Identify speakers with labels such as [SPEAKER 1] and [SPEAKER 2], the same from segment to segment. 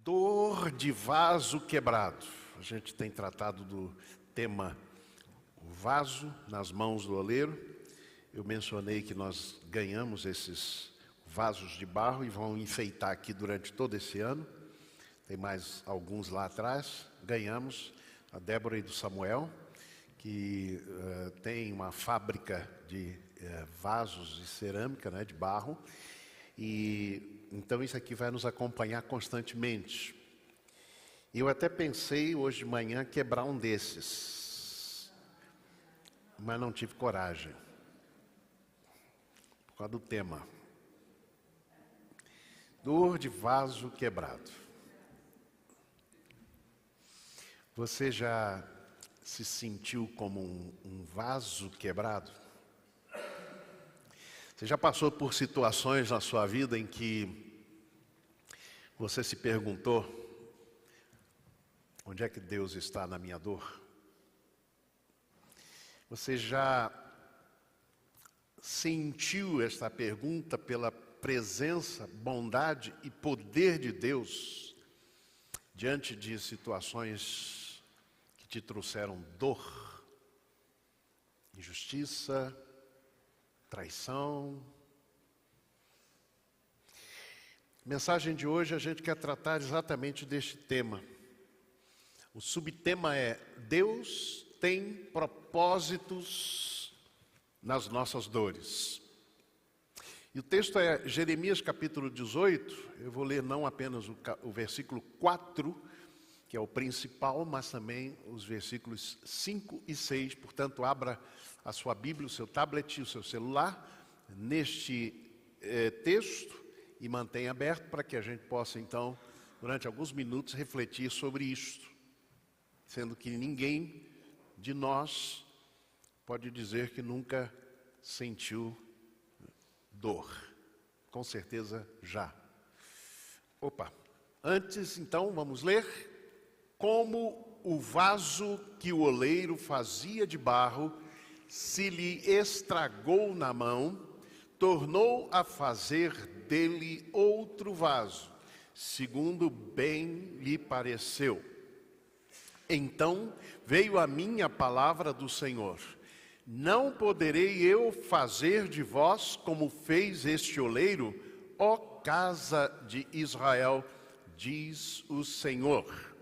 [SPEAKER 1] Dor de vaso quebrado. A gente tem tratado do tema o vaso nas mãos do oleiro. Eu mencionei que nós ganhamos esses vasos de barro e vão enfeitar aqui durante todo esse ano. Tem mais alguns lá atrás. Ganhamos a Débora e do Samuel, que tem uma fábrica de vasos de cerâmica, né, de barro. E então isso aqui vai nos acompanhar constantemente. Eu até pensei hoje de manhã quebrar um desses, mas não tive coragem, por causa do tema. Dor de vaso quebrado. Você já se sentiu como um vaso quebrado? Você já passou por situações na sua vida em que você se perguntou: onde é que Deus está na minha dor? Você já sentiu esta pergunta pela presença, bondade e poder de Deus diante de situações que te trouxeram dor, injustiça, traição? Mensagem de hoje a gente quer tratar exatamente deste tema. O subtema é: Deus tem propósitos nas nossas dores. E o texto é Jeremias capítulo 18, eu vou ler não apenas o versículo 4, que é o principal, mas também os versículos 5 e 6. Portanto, abra a sua Bíblia, o seu tablet, o seu celular, neste texto e mantenha aberto para que a gente possa, então, durante alguns minutos, refletir sobre isto. Sendo que ninguém de nós pode dizer que nunca sentiu dor. Com certeza já. Antes, então, vamos ler. Como o vaso que o oleiro fazia de barro se lhe estragou na mão, tornou a fazer dele outro vaso, segundo bem lhe pareceu. Então veio a mim a palavra do Senhor: não poderei eu fazer de vós como fez este oleiro, ó casa de Israel, diz o Senhor.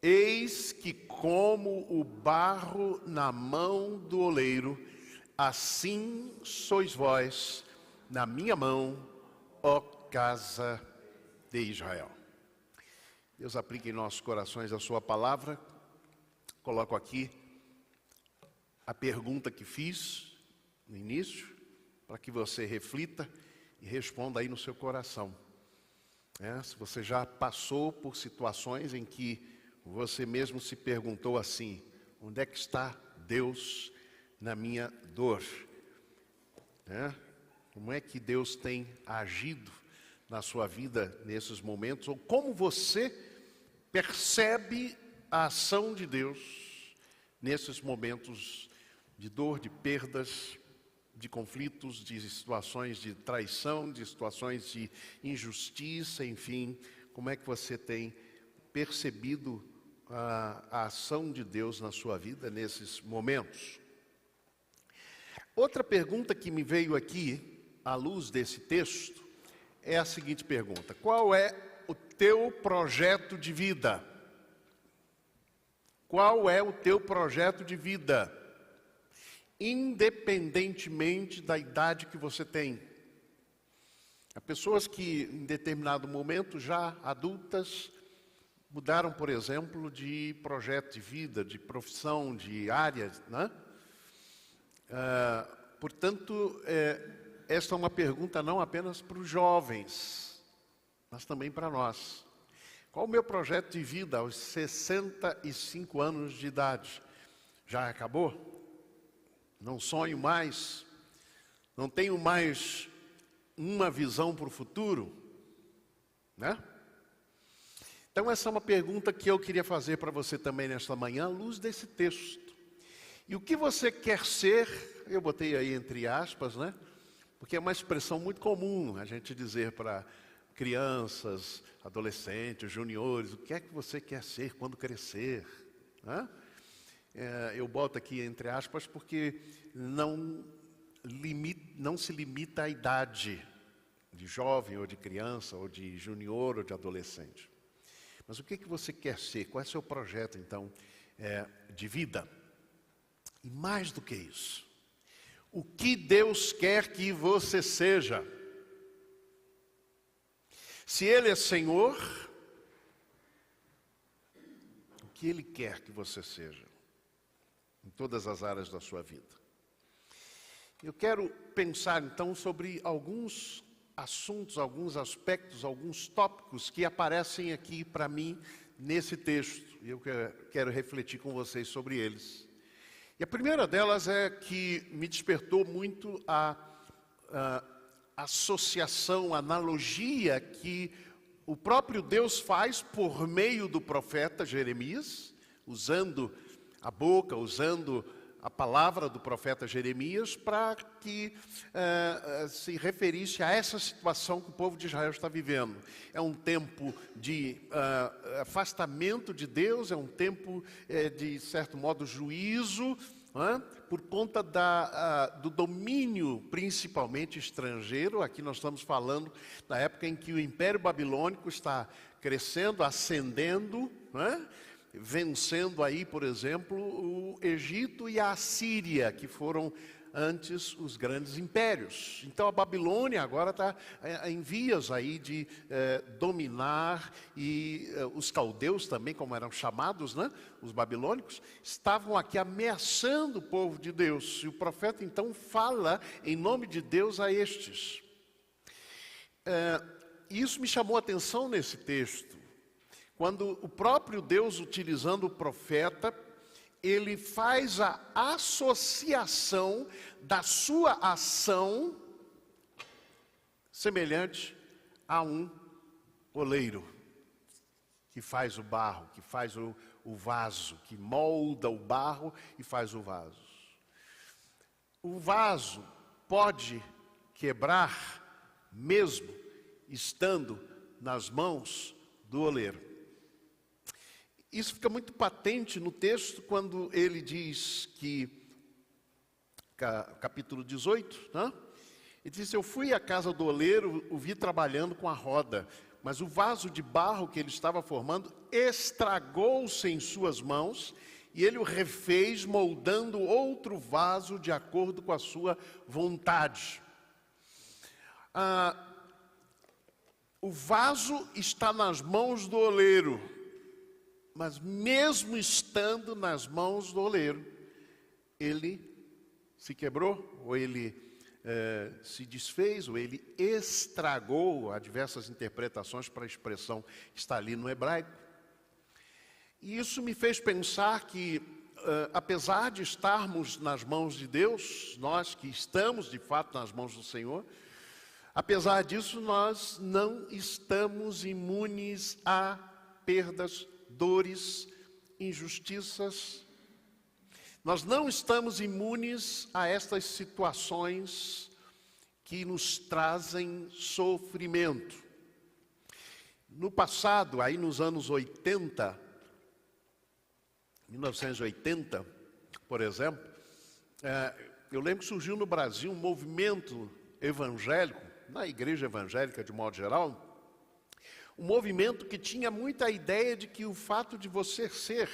[SPEAKER 1] Eis que como o barro na mão do oleiro, assim sois vós na minha mão, ó casa de Israel. Deus aplique em nossos corações a sua palavra. Coloco aqui a pergunta que fiz no início, para que você reflita e responda aí no seu coração. Se você já passou por situações em que você mesmo se perguntou assim: onde é que está Deus na minha dor? Como é que Deus tem agido na sua vida nesses momentos? Ou como você percebe a ação de Deus nesses momentos de dor, de perdas, de conflitos, de situações de traição, de situações de injustiça, enfim? Como é que você tem percebido a ação de Deus na sua vida nesses momentos? Outra pergunta que me veio aqui, à luz desse texto, é a seguinte pergunta: qual é o teu projeto de vida? Qual é o teu projeto de vida? Independentemente da idade que você tem. Há pessoas que, em determinado momento, já adultas, mudaram, por exemplo, de projeto de vida, de profissão, de área, né? Portanto, esta é uma pergunta não apenas para os jovens, mas também para nós. Qual o meu projeto de vida aos 65 anos de idade? Já acabou? Não sonho mais? Não tenho mais uma visão para o futuro? Né? Então essa é uma pergunta que eu queria fazer para você também nesta manhã, à luz desse texto. E o que você quer ser, eu botei aí entre aspas, né? Porque é uma expressão muito comum a gente dizer para crianças, adolescentes, juniores, o que é que você quer ser quando crescer? Né? Eu boto aqui entre aspas porque não se limita à idade de jovem ou de criança, ou de junior ou de adolescente. Mas o que é que você quer ser? Qual é o seu projeto, então, de vida? E mais do que isso, o que Deus quer que você seja? Se Ele é Senhor, o que Ele quer que você seja? Em todas as áreas da sua vida. Eu quero pensar, então, sobre alguns assuntos, alguns aspectos, alguns tópicos que aparecem aqui para mim nesse texto. E eu quero refletir com vocês sobre eles. E a primeira delas é que me despertou muito a associação, a analogia que o próprio Deus faz por meio do profeta Jeremias, usando a boca, usando a palavra do profeta Jeremias, para que se referisse a essa situação que o povo de Israel está vivendo. É um tempo de afastamento de Deus, é um tempo, de certo modo, juízo, por conta do domínio, principalmente estrangeiro. Aqui nós estamos falando da época em que o Império Babilônico está crescendo, ascendendo, vencendo aí, por exemplo, o Egito e a Assíria, que foram antes os grandes impérios. Então a Babilônia agora está em vias aí de dominar, e os caldeus também, como eram chamados, os babilônicos, estavam aqui ameaçando o povo de Deus. E o profeta então fala em nome de Deus a estes. Isso me chamou a atenção nesse texto. Quando o próprio Deus, utilizando o profeta, ele faz a associação da sua ação semelhante a um oleiro que faz o barro, que faz o vaso, que molda o barro e faz o vaso. O vaso pode quebrar mesmo estando nas mãos do oleiro. Isso fica muito patente no texto quando ele diz que, capítulo 18, ele diz: eu fui à casa do oleiro, o vi trabalhando com a roda, mas o vaso de barro que ele estava formando estragou-se em suas mãos, e ele o refez, moldando outro vaso de acordo com a sua vontade. O vaso está nas mãos do oleiro, mas mesmo estando nas mãos do oleiro, ele se quebrou, ou ele se desfez, ou ele estragou. Há diversas interpretações para a expressão que está ali no hebraico. E isso me fez pensar que, apesar de estarmos nas mãos de Deus, nós que estamos de fato nas mãos do Senhor, apesar disso, nós não estamos imunes a perdas, dores, injustiças. Nós não estamos imunes a estas situações que nos trazem sofrimento. No passado, aí nos anos 80, 1980, por exemplo, eu lembro que surgiu no Brasil um movimento evangélico, na igreja evangélica de modo geral, um movimento que tinha muita ideia de que o fato de você ser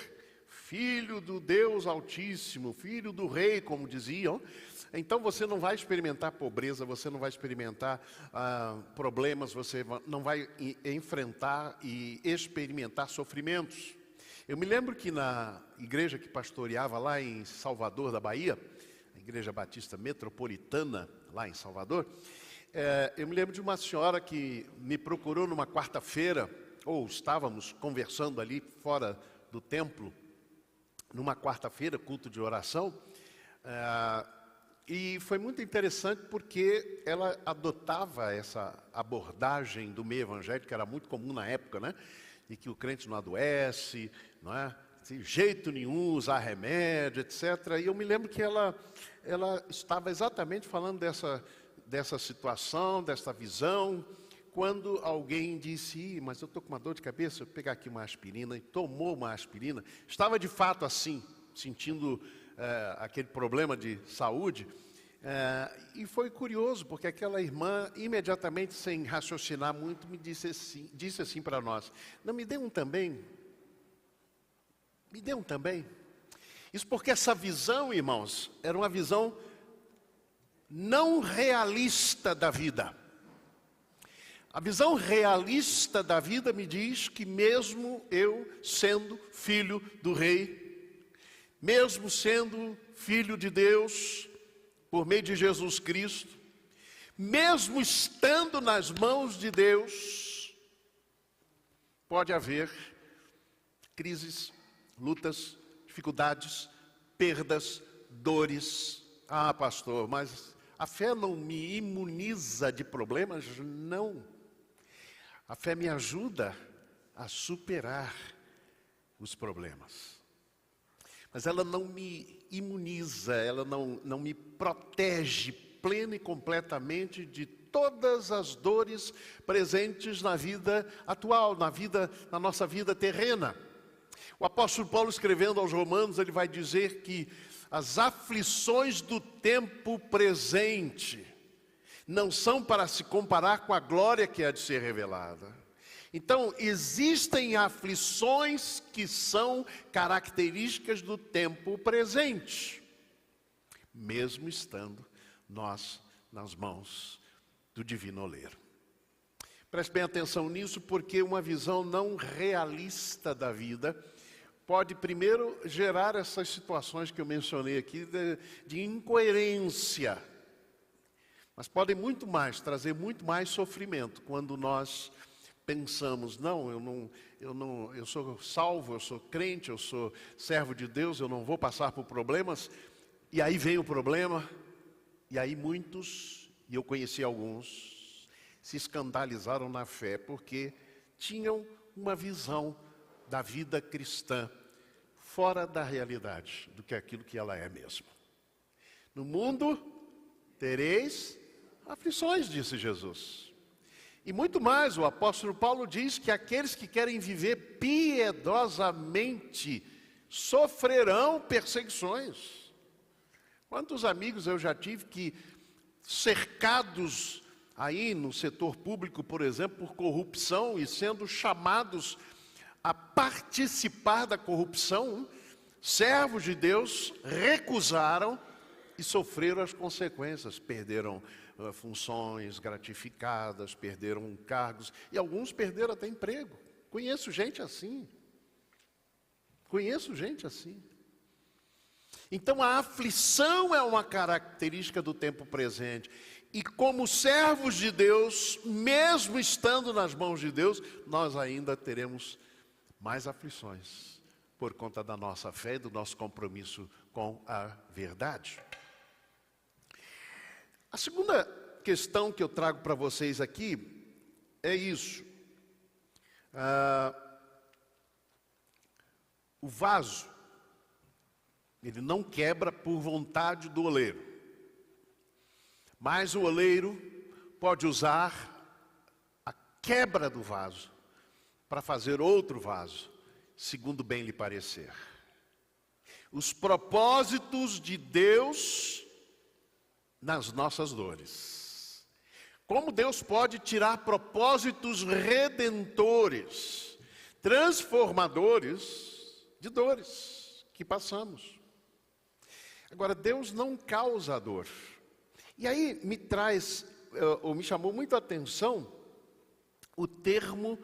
[SPEAKER 1] filho do Deus Altíssimo, filho do Rei, como diziam, então você não vai experimentar pobreza, você não vai experimentar problemas, você não vai enfrentar e experimentar sofrimentos. Eu me lembro que na igreja que pastoreava lá em Salvador da Bahia, a Igreja Batista Metropolitana, lá em Salvador, eu me lembro de uma senhora que me procurou numa quarta-feira, ou estávamos conversando ali fora do templo, numa quarta-feira, culto de oração, e foi muito interessante porque ela adotava essa abordagem do meio evangélico, que era muito comum na época, de que o crente não adoece, não é? De jeito nenhum, usar remédio, etc. E eu me lembro que ela estava exatamente falando dessa situação, dessa visão, quando alguém disse, mas eu estou com uma dor de cabeça, eu vou pegar aqui uma aspirina, e tomou uma aspirina, estava de fato assim, sentindo aquele problema de saúde, e foi curioso, porque aquela irmã, imediatamente, sem raciocinar muito, me disse assim para nós, não, me dê um também, me dê um também. Isso porque essa visão, irmãos, era uma visão não realista da vida. A visão realista da vida me diz que mesmo eu sendo filho do rei, mesmo sendo filho de Deus, por meio de Jesus Cristo, mesmo estando nas mãos de Deus, pode haver crises, lutas, dificuldades, perdas, dores. Ah, pastor, mas a fé não me imuniza de problemas? Não. A fé me ajuda a superar os problemas. Mas ela não me imuniza, ela não me protege plena e completamente de todas as dores presentes na vida atual, na nossa vida terrena. O apóstolo Paulo, escrevendo aos Romanos, ele vai dizer que as aflições do tempo presente não são para se comparar com a glória que há de ser revelada. Então, existem aflições que são características do tempo presente, mesmo estando nós nas mãos do divino oleiro. Preste bem atenção nisso, porque uma visão não realista da vida pode primeiro gerar essas situações que eu mencionei aqui de incoerência, mas podem muito mais, trazer muito mais sofrimento quando nós pensamos, eu sou salvo, eu sou crente, eu sou servo de Deus, eu não vou passar por problemas, e aí vem o problema, e aí muitos, e eu conheci alguns, se escandalizaram na fé, porque tinham uma visão da vida cristã fora da realidade do que aquilo que ela é mesmo. No mundo tereis aflições, disse Jesus. E muito mais, o apóstolo Paulo diz que aqueles que querem viver piedosamente sofrerão perseguições. Quantos amigos eu já tive que, cercados aí no setor público, por exemplo, por corrupção e sendo chamados a participar da corrupção, servos de Deus recusaram e sofreram as consequências, perderam funções gratificadas, perderam cargos, e alguns perderam até emprego. Conheço gente assim. Então a aflição é uma característica do tempo presente. E como servos de Deus, mesmo estando nas mãos de Deus, nós ainda teremos mais aflições, por conta da nossa fé e do nosso compromisso com a verdade. A segunda questão que eu trago para vocês aqui é isso. O vaso, ele não quebra por vontade do oleiro, mas o oleiro pode usar a quebra do vaso para fazer outro vaso, segundo bem lhe parecer. Os propósitos de Deus nas nossas dores. Como Deus pode tirar propósitos redentores, transformadores de dores que passamos. Agora, Deus não causa dor. E aí me chamou muito a atenção o termo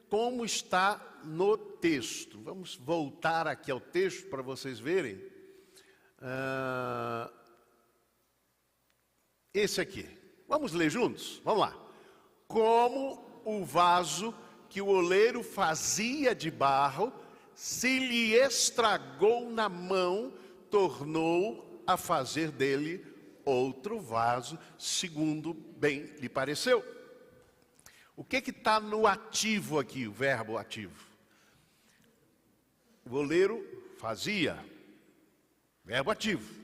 [SPEAKER 1] como está no texto. Vamos voltar aqui ao texto para vocês verem. Esse aqui. Vamos ler juntos? Vamos lá. Como o vaso que o oleiro fazia de barro, se lhe estragou na mão, tornou a fazer dele outro vaso, segundo bem lhe pareceu. O que está no ativo aqui, o verbo ativo? O oleiro fazia, verbo ativo.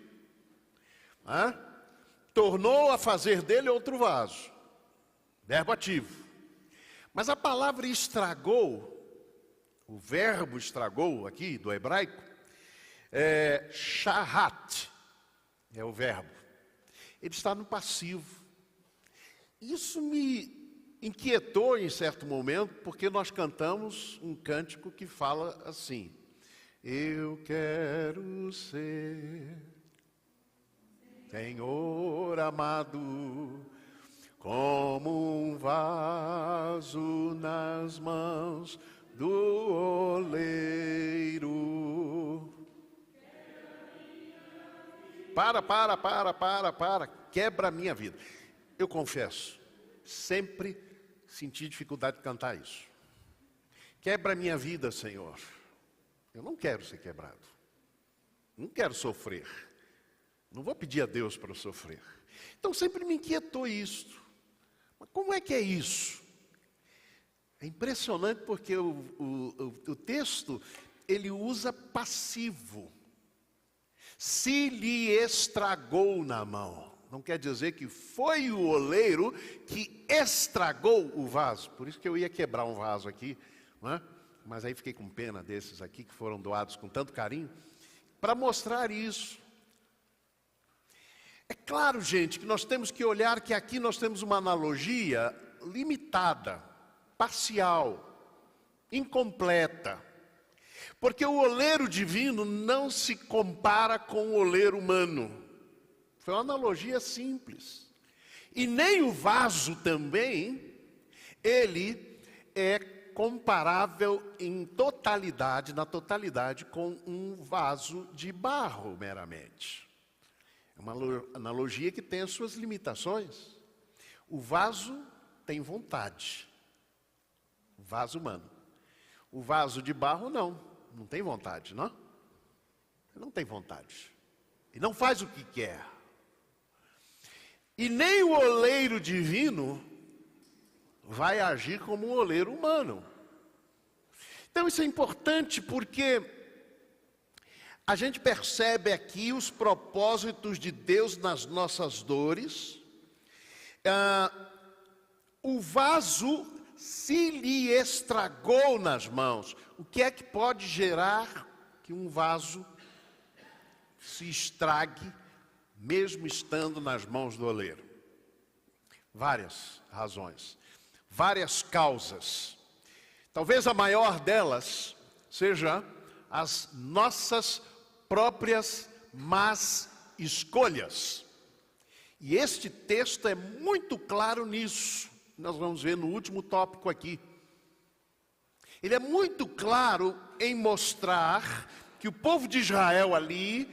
[SPEAKER 1] Tornou a fazer dele outro vaso, verbo ativo. Mas a palavra estragou, o verbo estragou aqui do hebraico, é shahat, é o verbo. Ele está no passivo. Isso me inquietou em certo momento, porque nós cantamos um cântico que fala assim: eu quero ser, Senhor amado, como um vaso nas mãos do oleiro. Para, quebra a minha vida. Eu confesso, sempre senti dificuldade de cantar isso. Quebra a minha vida, Senhor. Eu não quero ser quebrado. Não quero sofrer. Não vou pedir a Deus para eu sofrer. Então sempre me inquietou isso. Mas como é que é isso? É impressionante porque o texto, ele usa passivo. Se lhe estragou na mão. Não quer dizer que foi o oleiro que estragou o vaso. Por isso que eu ia quebrar um vaso aqui, não é? Mas aí fiquei com pena desses aqui que foram doados com tanto carinho, para mostrar isso. É claro, gente, que nós temos que olhar que aqui nós temos uma analogia limitada, parcial, incompleta. Porque o oleiro divino não se compara com o oleiro humano. Foi uma analogia simples. E nem o vaso também, ele é comparável em totalidade, na totalidade, com um vaso de barro meramente. É uma analogia que tem as suas limitações. O vaso tem vontade. O vaso humano. O vaso de barro não tem vontade, não? Ele não tem vontade. E não faz o que quer. E nem o oleiro divino vai agir como um oleiro humano. Então isso é importante porque a gente percebe aqui os propósitos de Deus nas nossas dores. O vaso se lhe estragou nas mãos. O que é que pode gerar que um vaso se estrague, mesmo estando nas mãos do oleiro? Várias razões, várias causas. Talvez a maior delas seja as nossas próprias más escolhas. E este texto é muito claro nisso. Nós vamos ver no último tópico aqui. Ele é muito claro em mostrar que o povo de Israel ali,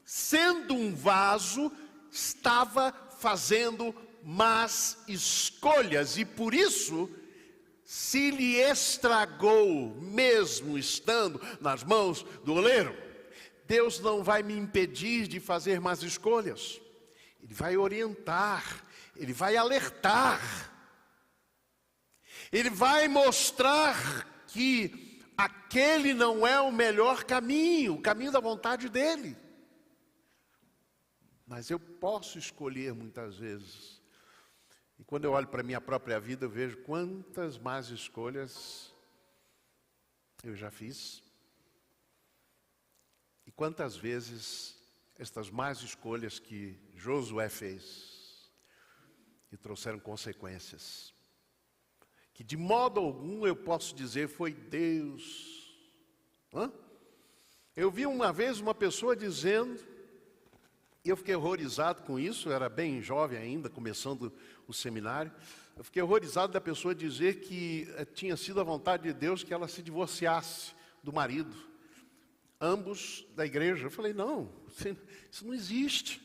[SPEAKER 1] sendo um vaso, estava fazendo más escolhas. E por isso, se lhe estragou, mesmo estando nas mãos do oleiro, Deus não vai me impedir de fazer más escolhas. Ele vai orientar, Ele vai alertar. Ele vai mostrar que aquele não é o melhor caminho, o caminho da vontade dEle. Mas eu posso escolher muitas vezes. E quando eu olho para a minha própria vida, eu vejo quantas más escolhas eu já fiz. E quantas vezes estas más escolhas que Josué fez e trouxeram consequências. Que de modo algum eu posso dizer foi Deus. Eu vi uma vez uma pessoa dizendo, e eu fiquei horrorizado com isso, eu era bem jovem ainda, começando o seminário. Eu fiquei horrorizado da pessoa dizer que tinha sido a vontade de Deus que ela se divorciasse do marido. Ambos da igreja. Eu falei, não, isso não existe.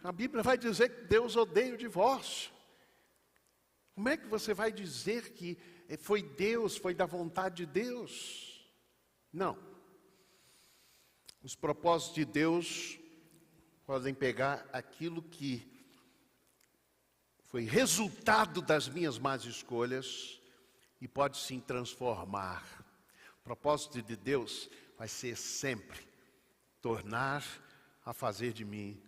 [SPEAKER 1] A Bíblia vai dizer que Deus odeia o divórcio. Como é que você vai dizer que foi Deus, foi da vontade de Deus? Não. Os propósitos de Deus podem pegar aquilo que foi resultado das minhas más escolhas e pode sim transformar. O propósito de Deus vai ser sempre tornar a fazer de mim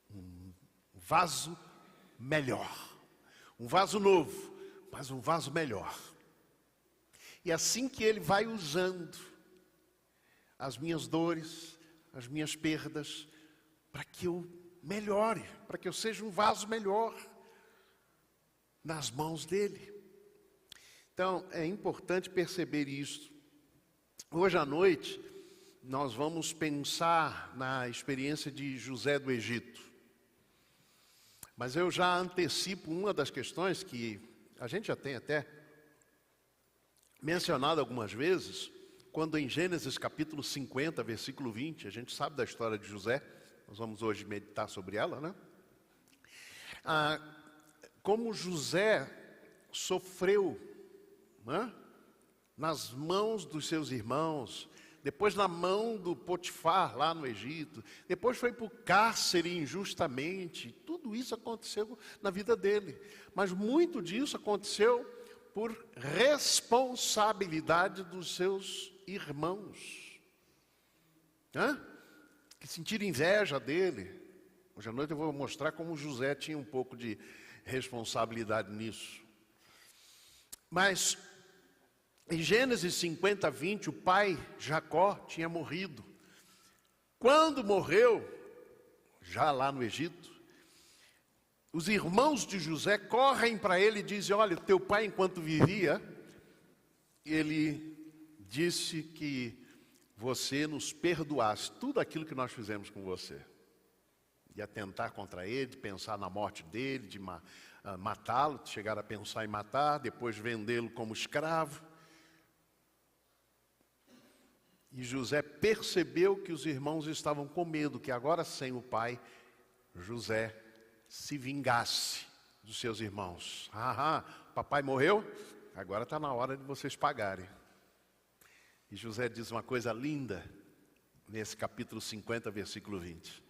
[SPEAKER 1] um vaso melhor. Um vaso novo, mas um vaso melhor. E assim que Ele vai usando as minhas dores, as minhas perdas, para que eu melhore, para que eu seja um vaso melhor nas mãos dEle. Então, é importante perceber isso. Hoje à noite, nós vamos pensar na experiência de José do Egito. Mas eu já antecipo uma das questões que a gente já tem até mencionado algumas vezes, quando em Gênesis capítulo 50, versículo 20, a gente sabe da história de José, nós vamos hoje meditar sobre ela, né? Como José sofreu, né, nas mãos dos seus irmãos, depois na mão do Potifar lá no Egito, depois foi para o cárcere injustamente. Tudo isso aconteceu na vida dele, mas muito disso aconteceu por responsabilidade dos seus irmãos, que sentiram inveja dele. Hoje à noite eu vou mostrar como José tinha um pouco de responsabilidade nisso. Mas em Gênesis 50, 20, o pai Jacó tinha morrido. Quando morreu, já lá no Egito, os irmãos de José correm para ele e dizem: olha, teu pai enquanto vivia, ele disse que você nos perdoasse tudo aquilo que nós fizemos com você. De atentar contra ele, de pensar na morte dele, de matá-lo, de chegar a pensar em matar, depois vendê-lo como escravo. E José percebeu que os irmãos estavam com medo, que agora sem o pai, José se vingasse dos seus irmãos. Papai morreu, agora está na hora de vocês pagarem. E José diz uma coisa linda, nesse capítulo 50, versículo 20.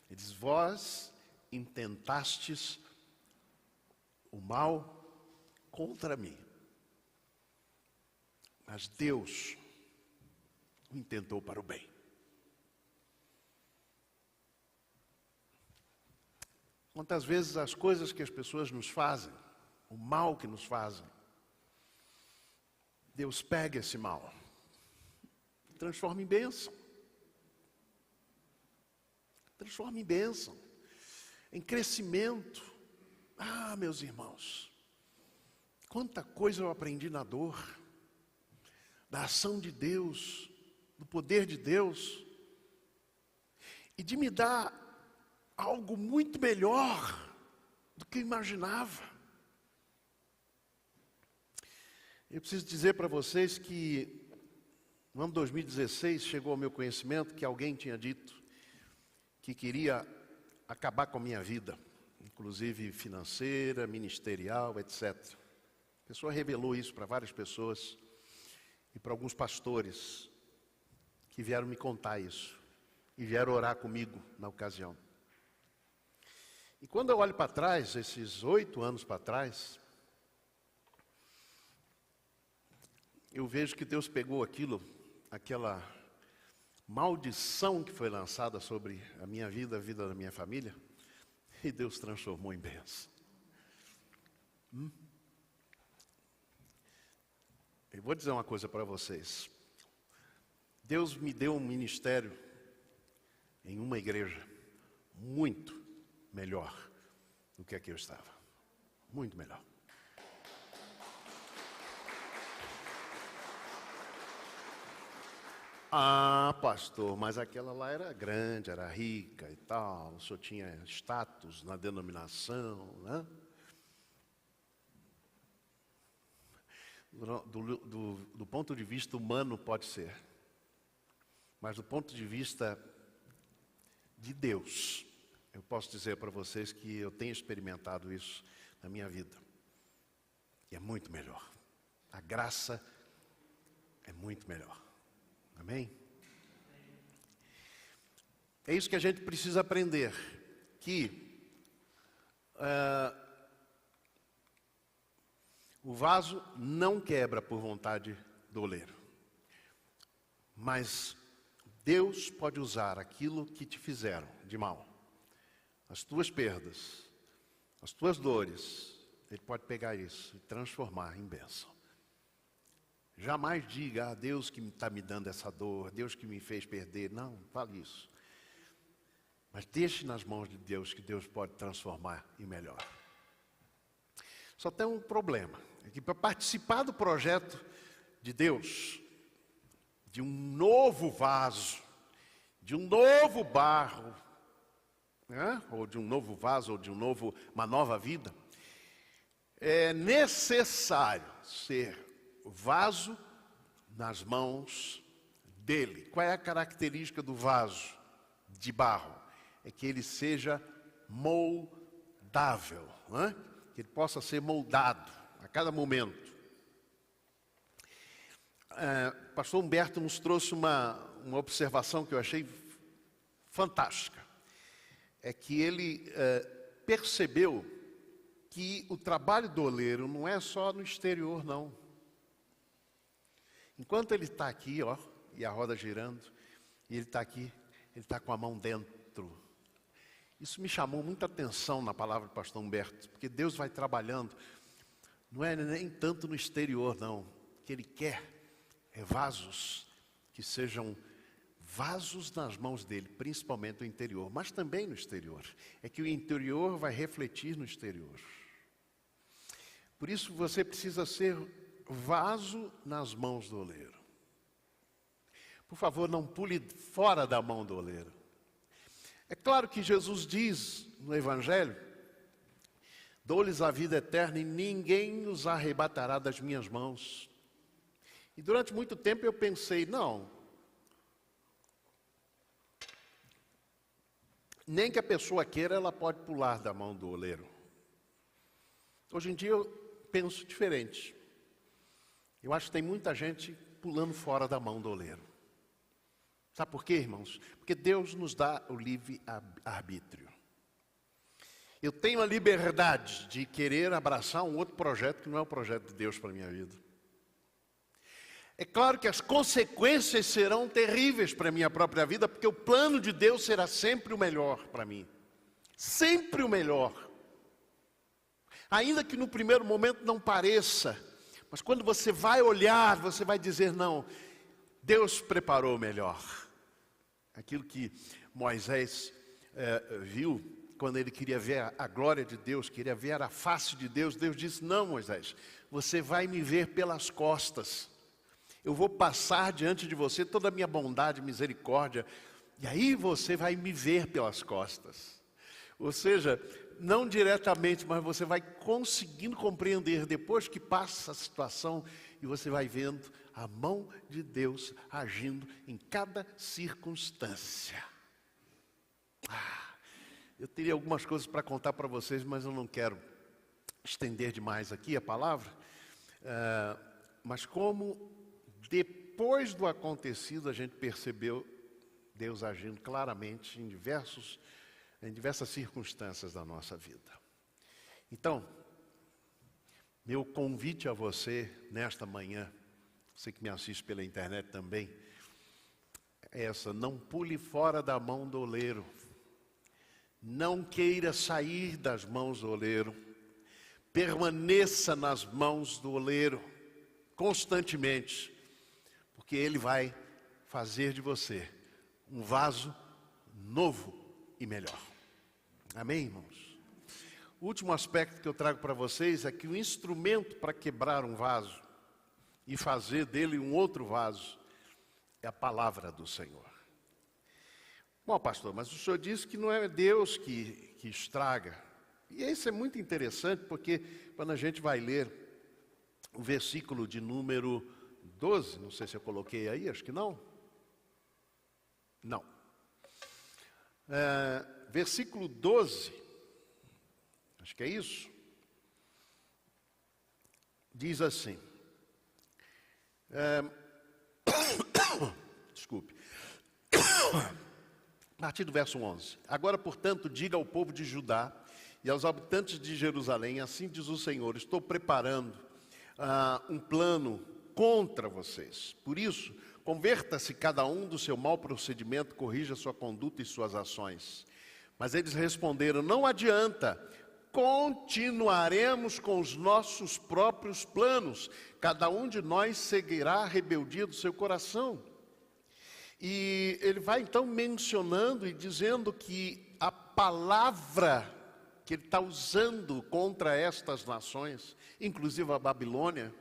[SPEAKER 1] Ele diz: vós intentastes o mal contra mim, mas Deus o intentou para o bem. Quantas vezes as coisas que as pessoas nos fazem, o mal que nos fazem, Deus pega esse mal, transforma em bênção. Transforma em bênção, em crescimento. Meus irmãos, quanta coisa eu aprendi na dor, da ação de Deus, do poder de Deus, e de me dar algo muito melhor do que eu imaginava. Eu preciso dizer para vocês que no ano 2016 chegou ao meu conhecimento que alguém tinha dito que queria acabar com a minha vida, inclusive financeira, ministerial, etc. A pessoa revelou isso para várias pessoas e para alguns pastores que vieram me contar isso e vieram orar comigo na ocasião. E quando eu olho para trás, esses 8 anos para trás, eu vejo que Deus pegou aquela maldição que foi lançada sobre a minha vida, a vida da minha família, e Deus transformou em bênção. Eu vou dizer uma coisa para vocês. Deus me deu um ministério em uma igreja muito melhor do que a que eu estava. Muito melhor. Pastor, mas aquela lá era grande, era rica e tal, o senhor tinha status na denominação, né? Do ponto de vista humano pode ser, mas do ponto de vista de Deus, eu posso dizer para vocês que eu tenho experimentado isso na minha vida, e é muito melhor. A graça é muito melhor. Amém? É isso que a gente precisa aprender, que o vaso não quebra por vontade do oleiro, mas Deus pode usar aquilo que te fizeram de mal, as tuas perdas, as tuas dores, Ele pode pegar isso e transformar em bênção. Jamais diga, Deus que está me dando essa dor, Deus que me fez perder. Não, fale isso. Mas deixe nas mãos de Deus, que Deus pode transformar em melhor. Só tem um problema, é que para participar do projeto de Deus, de um novo vaso, de um novo barro, né? Ou de um novo vaso, ou de uma nova vida, é necessário ser vaso nas mãos dele. Qual é a característica do vaso de barro? É que ele seja moldável, né? Que ele possa ser moldado a cada momento. O pastor Humberto nos trouxe uma observação que eu achei fantástica. É que ele percebeu que o trabalho do oleiro não é só no exterior, não. Enquanto ele está aqui, ó, e a roda girando, e ele está aqui, ele está com a mão dentro. Isso me chamou muita atenção na palavra do pastor Humberto, porque Deus vai trabalhando, não é nem tanto no exterior, não. O que Ele quer é vasos que sejam vasos nas mãos dele, principalmente no interior, mas também no exterior. É que o interior vai refletir no exterior. Por isso você precisa ser vaso nas mãos do oleiro. Por favor, não pule fora da mão do oleiro. É claro que Jesus diz no Evangelho, dou-lhes a vida eterna e ninguém os arrebatará das minhas mãos. E durante muito tempo eu pensei, não, nem que a pessoa queira, ela pode pular da mão do oleiro. Hoje em dia eu penso diferente. Eu acho que tem muita gente pulando fora da mão do oleiro. Sabe por quê, irmãos? Porque Deus nos dá o livre-arbítrio. Eu tenho a liberdade de querer abraçar um outro projeto que não é o projeto de Deus para a minha vida. É claro que as consequências serão terríveis para a minha própria vida, porque o plano de Deus será sempre o melhor para mim. Sempre o melhor. Ainda que no primeiro momento não pareça, mas quando você vai olhar, você vai dizer, não, Deus preparou o melhor. Aquilo que Moisés viu, quando ele queria ver a glória de Deus, queria ver a face de Deus, Deus disse, não, Moisés, você vai me ver pelas costas. Eu vou passar diante de você toda a minha bondade e misericórdia, e aí você vai me ver pelas costas. Ou seja, não diretamente, mas você vai conseguindo compreender depois que passa a situação, e você vai vendo a mão de Deus agindo em cada circunstância. Eu teria algumas coisas para contar para vocês, mas eu não quero estender demais aqui a palavra. Mas como depois do acontecido a gente percebeu Deus agindo claramente em diversas circunstâncias da nossa vida. Então, meu convite a você nesta manhã, você que me assiste pela internet também, é essa: não pule fora da mão do oleiro, não queira sair das mãos do oleiro, permaneça nas mãos do oleiro constantemente, porque ele vai fazer de você um vaso novo e melhor. Amém, irmãos? O último aspecto que eu trago para vocês é que o instrumento para quebrar um vaso e fazer dele um outro vaso é a palavra do Senhor. Bom, pastor, mas o senhor disse que não é Deus que estraga. E isso é muito interessante, porque quando a gente vai ler o versículo de número 12, não sei se eu coloquei aí, acho que não. Não. Versículo 12, acho que é isso, diz assim, desculpe, a partir do verso 11. Agora, portanto, diga ao povo de Judá e aos habitantes de Jerusalém, assim diz o Senhor, estou preparando um plano contra vocês. Por isso, converta-se cada um do seu mau procedimento, corrija sua conduta e suas ações. Mas eles responderam, não adianta, continuaremos com os nossos próprios planos. Cada um de nós seguirá a rebeldia do seu coração. E ele vai então mencionando e dizendo que a palavra que ele está usando contra estas nações, inclusive a Babilônia,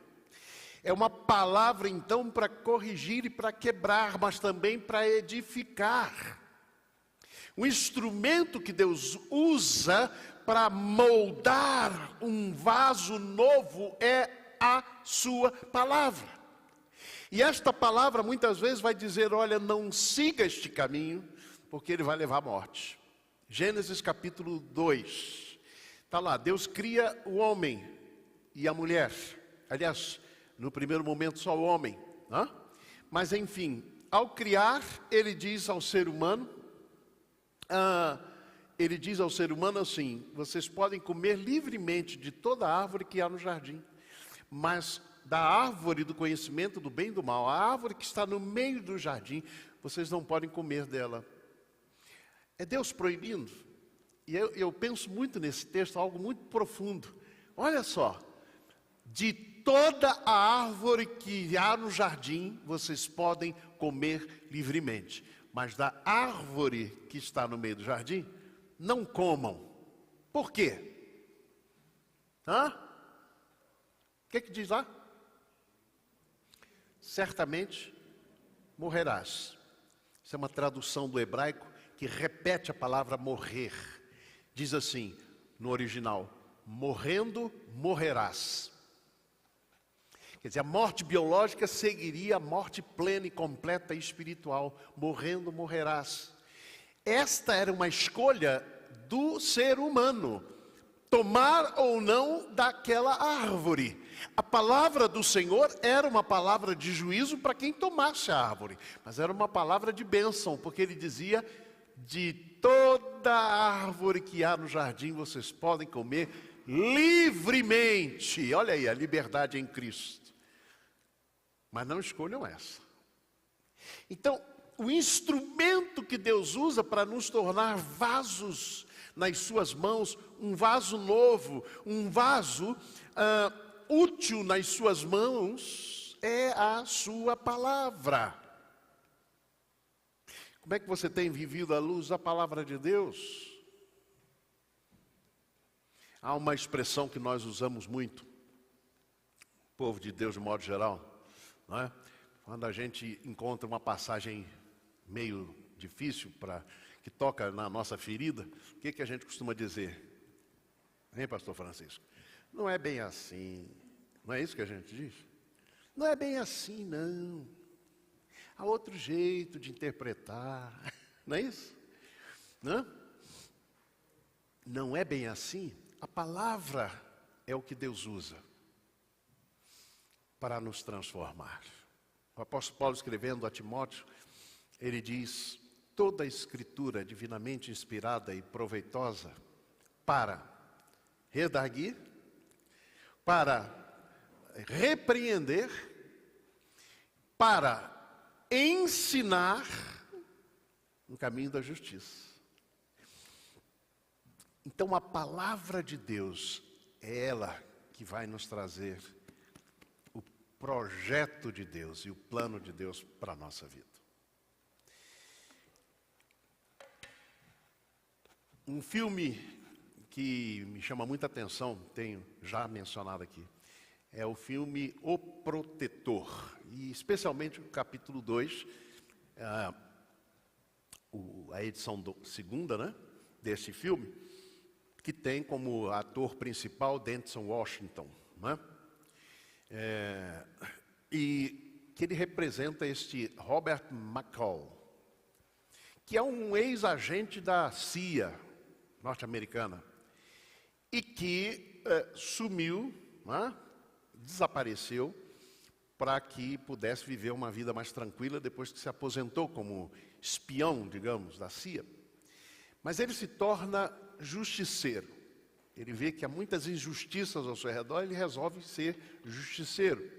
[SPEAKER 1] é uma palavra então para corrigir e para quebrar, mas também para edificar. O instrumento que Deus usa para moldar um vaso novo é a sua palavra. E esta palavra muitas vezes vai dizer, olha, não siga este caminho, porque ele vai levar à morte. Gênesis capítulo 2. Está lá, Deus cria o homem e a mulher. Aliás, no primeiro momento só o homem. Né? Mas enfim, ao criar, ele diz ao ser humano, assim, vocês podem comer livremente de toda árvore que há no jardim, mas da árvore do conhecimento do bem e do mal, a árvore que está no meio do jardim, vocês não podem comer dela. É Deus proibindo. E eu penso muito nesse texto, algo muito profundo. Olha só, de toda a árvore que há no jardim, vocês podem comer livremente, mas da árvore que está no meio do jardim, não comam. Por quê? O que diz lá? Certamente morrerás. Isso é uma tradução do hebraico que repete a palavra morrer. Diz assim, no original, morrendo, morrerás. Quer dizer, a morte biológica seguiria a morte plena e completa e espiritual. Morrendo, morrerás. Esta era uma escolha do ser humano, tomar ou não daquela árvore. A palavra do Senhor era uma palavra de juízo para quem tomasse a árvore, mas era uma palavra de bênção, porque ele dizia, de toda árvore que há no jardim vocês podem comer livremente. Olha aí, a liberdade em Cristo. Mas não escolham essa. Então, o instrumento que Deus usa para nos tornar vasos nas suas mãos, um vaso novo, um vaso útil nas suas mãos, é a sua palavra. Como é que você tem vivido à luz da palavra de Deus? Há uma expressão que nós usamos muito, povo de Deus de modo geral, não é? Quando a gente encontra uma passagem meio difícil, que toca na nossa ferida, o que a gente costuma dizer? Hein, pastor Francisco? Não é bem assim. Não é isso que a gente diz? Não é bem assim, não. Há outro jeito de interpretar. Não é isso? Não é bem assim. A palavra é o que Deus usa para nos transformar. O apóstolo Paulo, escrevendo a Timóteo, ele diz, toda a escritura é divinamente inspirada e proveitosa para redarguir, para repreender, para ensinar no caminho da justiça. Então a palavra de Deus é ela que vai nos trazer o projeto de Deus e o plano de Deus para a nossa vida. Um filme que me chama muita atenção, tenho já mencionado aqui, é o filme O Protetor, e especialmente o capítulo 2, a edição segunda, né, desse filme, que tem como ator principal Denzel Washington, né? E que ele representa este Robert McCall, que é um ex-agente da CIA norte-americana, e que sumiu, né, desapareceu, para que pudesse viver uma vida mais tranquila depois que se aposentou como espião, digamos, da CIA. Mas ele se torna justiceiro. Ele vê que há muitas injustiças ao seu redor, ele resolve ser justiceiro.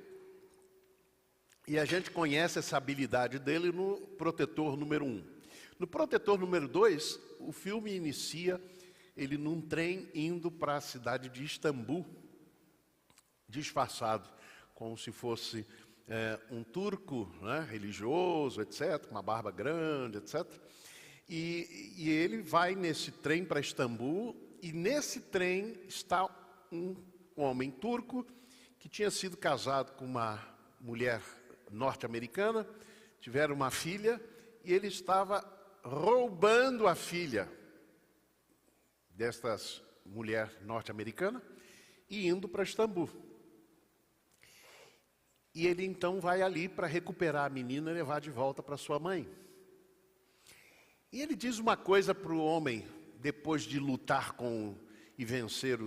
[SPEAKER 1] E a gente conhece essa habilidade dele no Protetor número 1. No Protetor número 2, o filme inicia ele num trem indo para a cidade de Istambul, disfarçado, como se fosse um turco, né, religioso, etc., uma barba grande, etc. E ele vai nesse trem para Istambul, e nesse trem está um homem turco que tinha sido casado com uma mulher norte-americana, tiveram uma filha, e ele estava roubando a filha destas mulher norte-americana e indo para Istambul. E ele então vai ali para recuperar a menina e levar de volta para sua mãe. E ele diz uma coisa para o homem, depois de lutar e vencer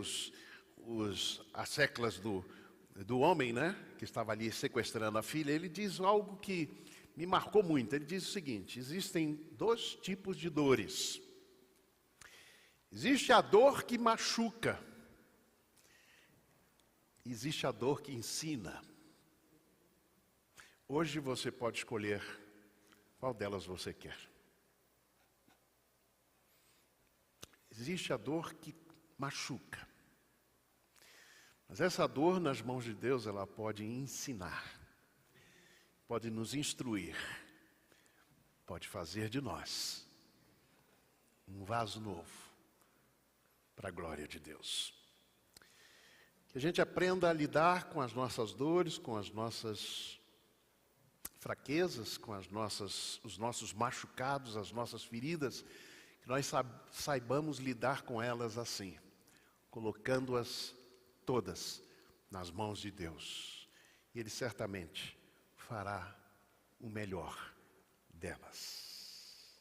[SPEAKER 1] as seclas do homem, né, que estava ali sequestrando a filha. Ele diz algo que me marcou muito. Ele diz o seguinte: existem dois tipos de dores. Existe a dor que machuca, existe a dor que ensina. Hoje você pode escolher qual delas você quer. Existe a dor que machuca. Mas essa dor nas mãos de Deus, ela pode ensinar, pode nos instruir, pode fazer de nós um vaso novo para a glória de Deus. Que a gente aprenda a lidar com as nossas dores, com as nossas fraquezas, com os nossos machucados, as nossas feridas, que nós saibamos lidar com elas assim, colocando-as todas nas mãos de Deus. E Ele certamente fará o melhor delas.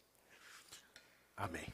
[SPEAKER 1] Amém.